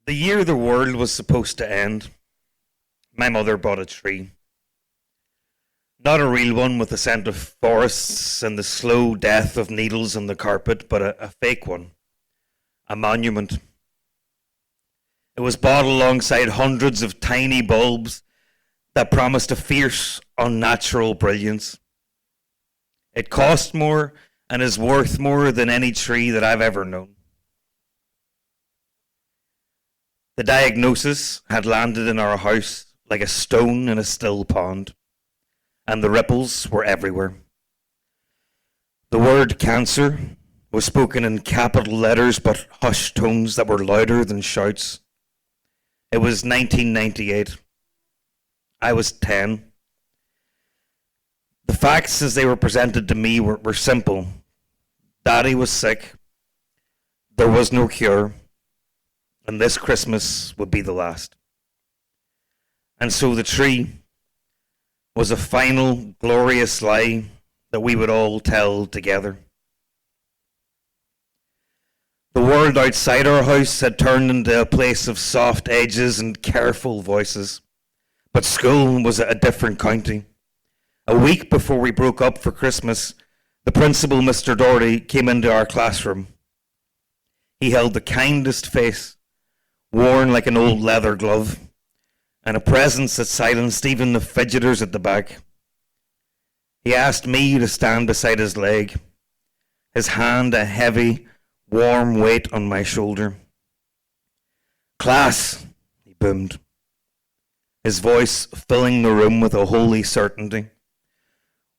The year the world was supposed to end, my mother bought a tree. Not a real one with the scent of forests and the slow death of needles on the carpet, but a fake one, a monument. It was bought alongside hundreds of tiny bulbs that promised a fierce, unnatural brilliance. It cost more and is worth more than any tree that I've ever known. The diagnosis had landed in our house like a stone in a still pond, and the ripples were everywhere. The word cancer was spoken in capital letters but hushed tones that were louder than shouts. It was 1998. I was 10. The facts as they were presented to me were simple. Daddy was sick. There was no cure. And this Christmas would be the last. And so the tree was a final, glorious lie that we would all tell together. The world outside our house had turned into a place of soft edges and careful voices. But school was a different county. A week before we broke up for Christmas, the principal, Mr. Doherty, came into our classroom. He held the kindest face, worn like an old leather glove, and a presence that silenced even the fidgeters at the back. He asked me to stand beside his leg, his hand a heavy, warm weight on my shoulder. "Class," he boomed, his voice filling the room with a holy certainty.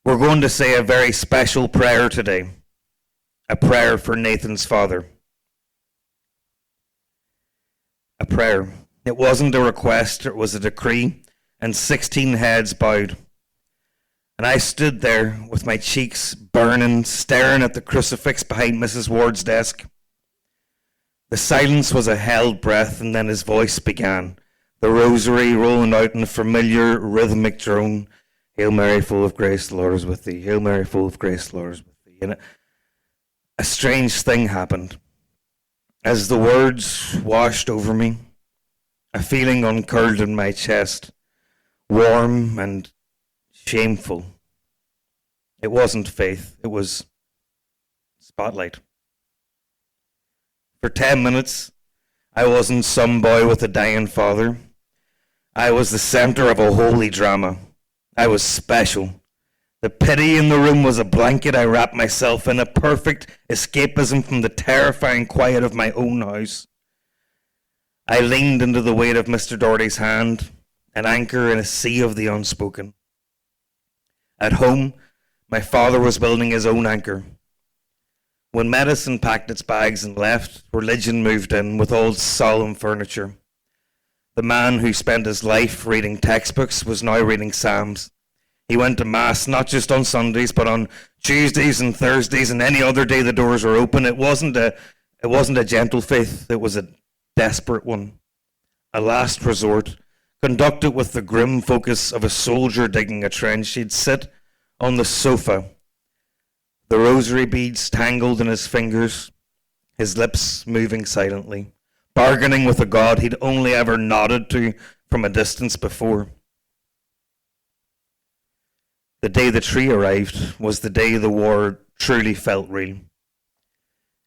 "We're going to say a very special prayer today, a prayer for Nathan's father." A prayer. It wasn't a request, it was a decree, and 16 heads bowed. And I stood there with my cheeks burning, staring at the crucifix behind Mrs. Ward's desk. The silence was a held breath, and then his voice began, the rosary rolling out in a familiar rhythmic drone. "Hail Mary, full of grace, the Lord is with thee. Hail Mary, full of grace, the Lord is with thee." And a strange thing happened. As the words washed over me, a feeling uncurled in my chest, warm and shameful. It wasn't faith, it was spotlight. For 10 minutes, I wasn't some boy with a dying father. I was the center of a holy drama. I was special. The pity in the room was a blanket I wrapped myself in, a perfect escapism from the terrifying quiet of my own house. I leaned into the weight of Mr. Doherty's hand, an anchor in a sea of the unspoken. At home, my father was building his own anchor. When medicine packed its bags and left, religion moved in with old solemn furniture. The man who spent his life reading textbooks was now reading Psalms. He went to Mass not just on Sundays, but on Tuesdays and Thursdays and any other day the doors were open. It wasn't a gentle faith, it was a desperate one. A last resort, conducted with the grim focus of a soldier digging a trench. He'd sit on the sofa, the rosary beads tangled in his fingers, his lips moving silently, bargaining with a God he'd only ever nodded to from a distance before. The day the tree arrived was the day the war truly felt real.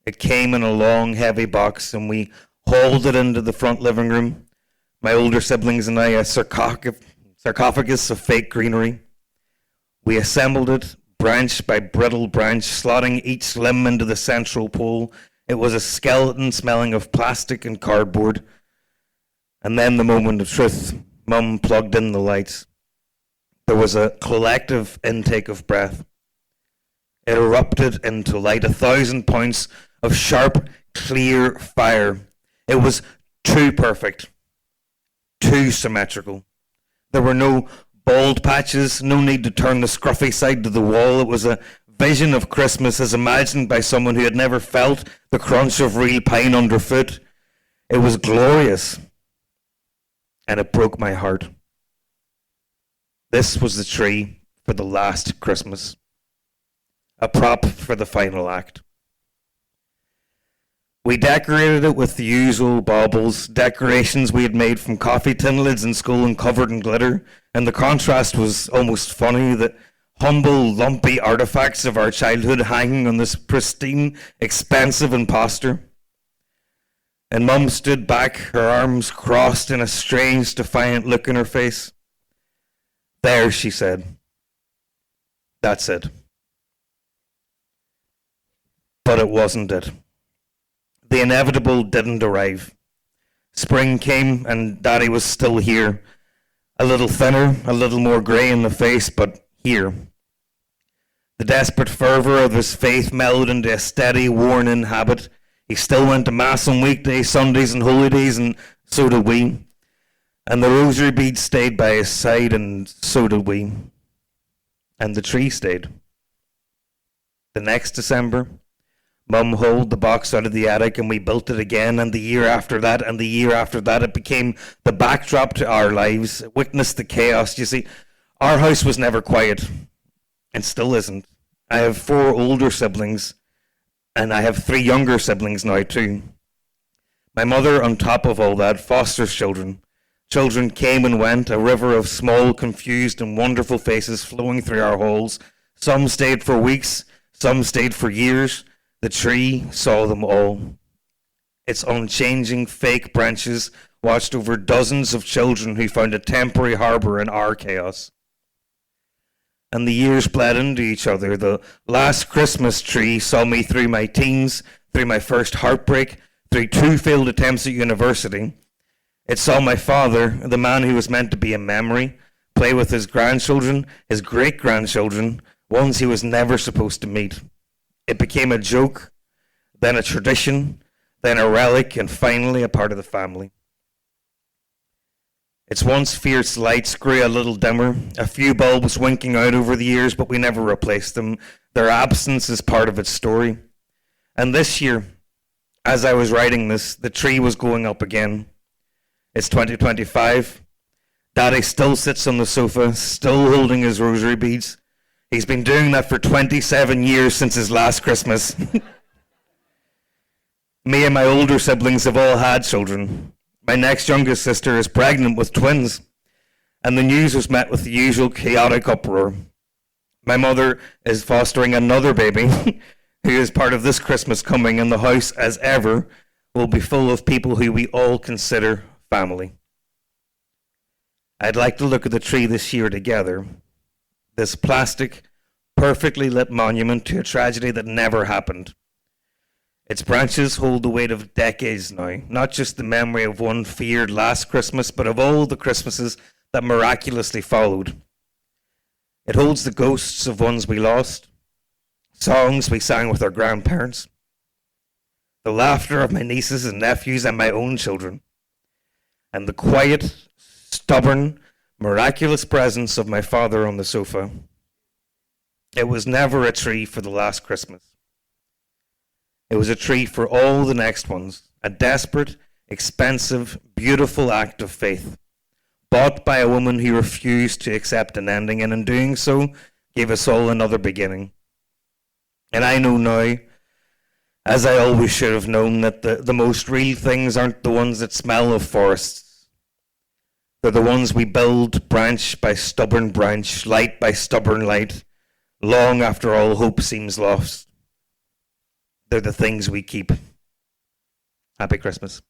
It came in a long, heavy box, and we hauled it into the front living room, my older siblings and I, a sarcophagus of fake greenery. We assembled it, branch by brittle branch, slotting each limb into the central pole. It was a skeleton smelling of plastic and cardboard. And then the moment of truth. Mum plugged in the lights. There was a collective intake of breath. It erupted into light, 1,000 points of sharp, clear fire. It was too perfect, too symmetrical. There were no bald patches, no need to turn the scruffy side to the wall. It was a vision of Christmas as imagined by someone who had never felt the crunch of real pine underfoot. It was glorious, and it broke my heart. This was the tree for the last Christmas, a prop for the final act. We decorated it with the usual baubles, decorations we had made from coffee tin lids in school and covered in glitter, and the contrast was almost funny that humble, lumpy artifacts of our childhood hanging on this pristine, expensive imposter. And Mum stood back, her arms crossed in a strange, defiant look in her face. There, she said. That's it. But it wasn't it. The inevitable didn't arrive. Spring came and Daddy was still here. A little thinner, a little more grey in the face, but here. The desperate fervour of his faith mellowed into a steady, worn-in habit. He still went to Mass on weekdays, Sundays and holidays, and so did we. And the rosary beads stayed by his side, and so did we. And the tree stayed. The next December, Mum hauled the box out of the attic and we built it again, and the year after that and the year after that it became the backdrop to our lives. It witnessed the chaos. You see, our house was never quiet, and still isn't. I have 4 older siblings, and I have 3 younger siblings now too. My mother, on top of all that, fosters children. Children came and went, a river of small, confused and wonderful faces flowing through our halls. Some stayed for weeks, some stayed for years. The tree saw them all. Its unchanging fake branches watched over dozens of children who found a temporary harbour in our chaos. And the years bled into each other. The last Christmas tree saw me through my teens, through my first heartbreak, through 2 failed attempts at university. It saw my father, the man who was meant to be a memory, play with his grandchildren, his great-grandchildren, ones he was never supposed to meet. It became a joke, then a tradition, then a relic, and finally a part of the family. Its once fierce lights grew a little dimmer, a few bulbs winking out over the years, but we never replaced them. Their absence is part of its story. And this year, as I was writing this, the tree was going up again. It's 2025. Daddy still sits on the sofa, still holding his rosary beads. He's been doing that for 27 years since his last Christmas. Me and my older siblings have all had children. My next youngest sister is pregnant with twins, and the news was met with the usual chaotic uproar. My mother is fostering another baby, who is part of this Christmas coming, and the house, as ever, will be full of people who we all consider family. I'd like to look at the tree this year together. This plastic, perfectly lit monument to a tragedy that never happened. Its branches hold the weight of decades now, not just the memory of one feared last Christmas, but of all the Christmases that miraculously followed. It holds the ghosts of ones we lost, songs we sang with our grandparents, the laughter of my nieces and nephews and my own children, and the quiet, stubborn, miraculous presence of my father on the sofa. It was never a tree for the last Christmas. It was a tree for all the next ones, a desperate, expensive, beautiful act of faith, bought by a woman who refused to accept an ending, and in doing so, gave us all another beginning. And I know now, as I always should have known, that the most real things aren't the ones that smell of forests. They're the ones we build branch by stubborn branch, light by stubborn light, long after all hope seems lost. They're the things we keep. Happy Christmas.